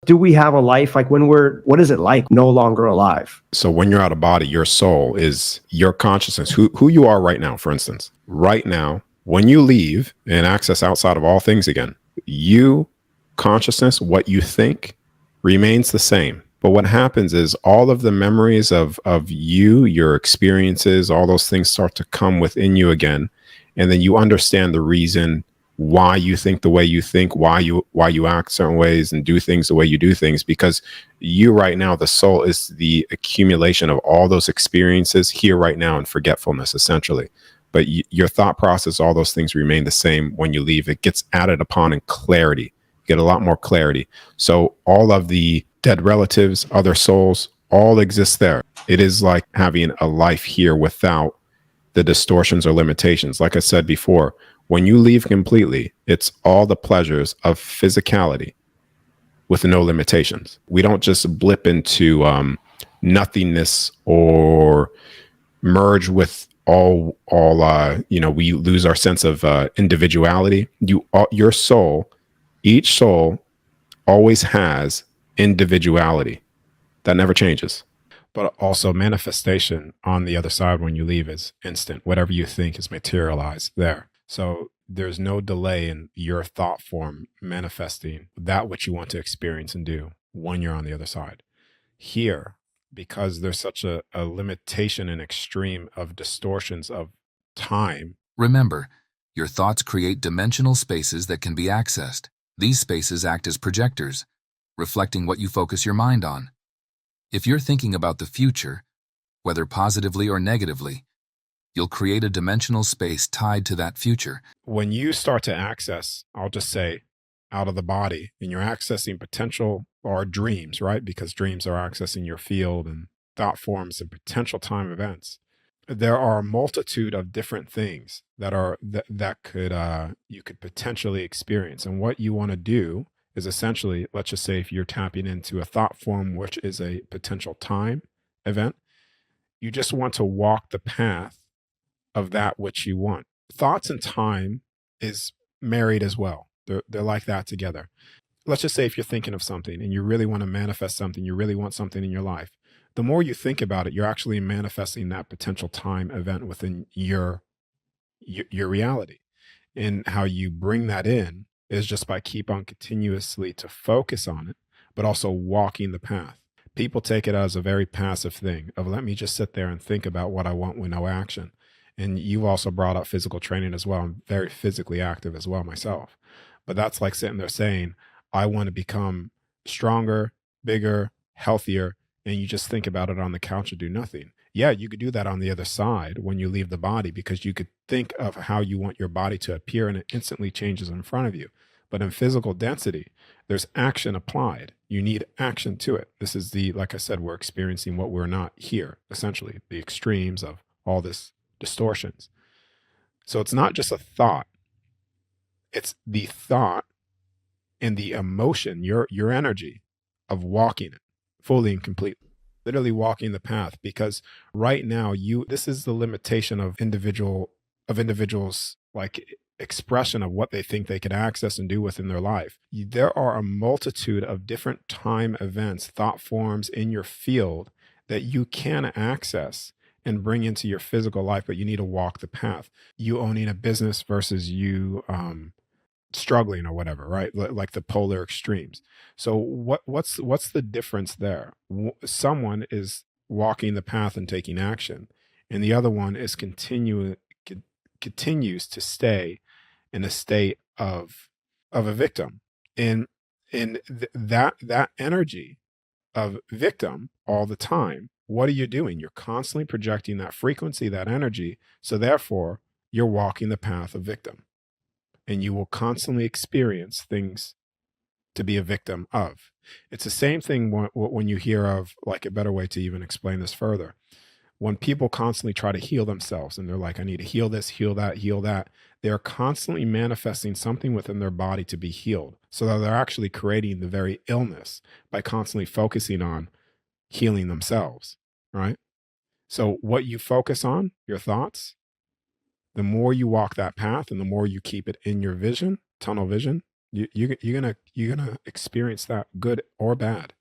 Do we have a life? Like what is it like no longer alive? So when you're out of body, your soul is your consciousness, who you are right now, for instance. Right now, when you leave and access outside of all things again, you, consciousness, what you think remains the same. But what happens is all of the memories of you, your experiences, all those things start to come within you again. And then you understand the reason why you think the way you think, why you act certain ways and do things the way you do things, because you right now, the soul is the accumulation of all those experiences here right now in forgetfulness, essentially. But your thought process, all those things remain the same when you leave. It gets added upon in clarity. You get a lot more clarity. So all of the dead relatives, other souls, all exist there. It is like having a life here without the distortions or limitations. Like I said before, when you leave completely, it's all the pleasures of physicality with no limitations. We don't just blip into nothingness or merge with we lose our sense of individuality. Your soul, each soul always has individuality. That never changes. But also manifestation on the other side when you leave is instant. Whatever you think is materialized there. So there's no delay in your thought form manifesting that which you want to experience and do when you're on the other side. Here, because there's such a limitation and extreme of distortions of time. Remember, your thoughts create dimensional spaces that can be accessed. These spaces act as projectors, reflecting what you focus your mind on. If you're thinking about the future, whether positively or negatively, you'll create a dimensional space tied to that future. When you start to access, I'll just say, out of the body, and you're accessing potential or dreams, right? Because dreams are accessing your field and thought forms and potential time events. There are a multitude of different things that could you could potentially experience. And what you want to do is essentially, let's just say if you're tapping into a thought form, which is a potential time event, you just want to walk the path of that which you want. Thoughts and time is married as well. They're like that together. Let's just say if you're thinking of something and you really want to manifest something, you really want something in your life, the more you think about it, you're actually manifesting that potential time event within your reality. And how you bring that in is just by keep on continuously to focus on it, but also walking the path. People take it as a very passive thing of let me just sit there and think about what I want with no action. And you've also brought up physical training as well. I'm very physically active as well myself. But that's like sitting there saying, I want to become stronger, bigger, healthier. And you just think about it on the couch and do nothing. Yeah, you could do that on the other side when you leave the body, because you could think of how you want your body to appear and it instantly changes in front of you. But in physical density, there's action applied. You need action to it. This is like I said, we're experiencing what we're not here, essentially, the extremes of all this distortions. So it's not just a thought. It's the thought and the emotion, your energy of walking it fully and completely. Literally walking the path, because right now this is the limitation of individuals like expression of what they think they can access and do within their life. There are a multitude of different time events, thought forms in your field that you can access and bring into your physical life, but you need to walk the path. You owning a business versus you struggling or whatever, right? Like the polar extremes. So what's the difference there? Someone is walking the path and taking action, and the other one is continues to stay in a state of a victim. And that energy of victim all the time, what are you doing? You're constantly projecting that frequency, that energy. So therefore, you're walking the path of victim. And you will constantly experience things to be a victim of. It's the same thing when you hear of, like, a better way to even explain this further. When people constantly try to heal themselves and they're like, I need to heal this, heal that, they're constantly manifesting something within their body to be healed. So that they're actually creating the very illness by constantly focusing on healing themselves, right? So what you focus on, your thoughts, the more you walk that path and the more you keep it in your vision, tunnel vision, You're gonna experience that, good or bad.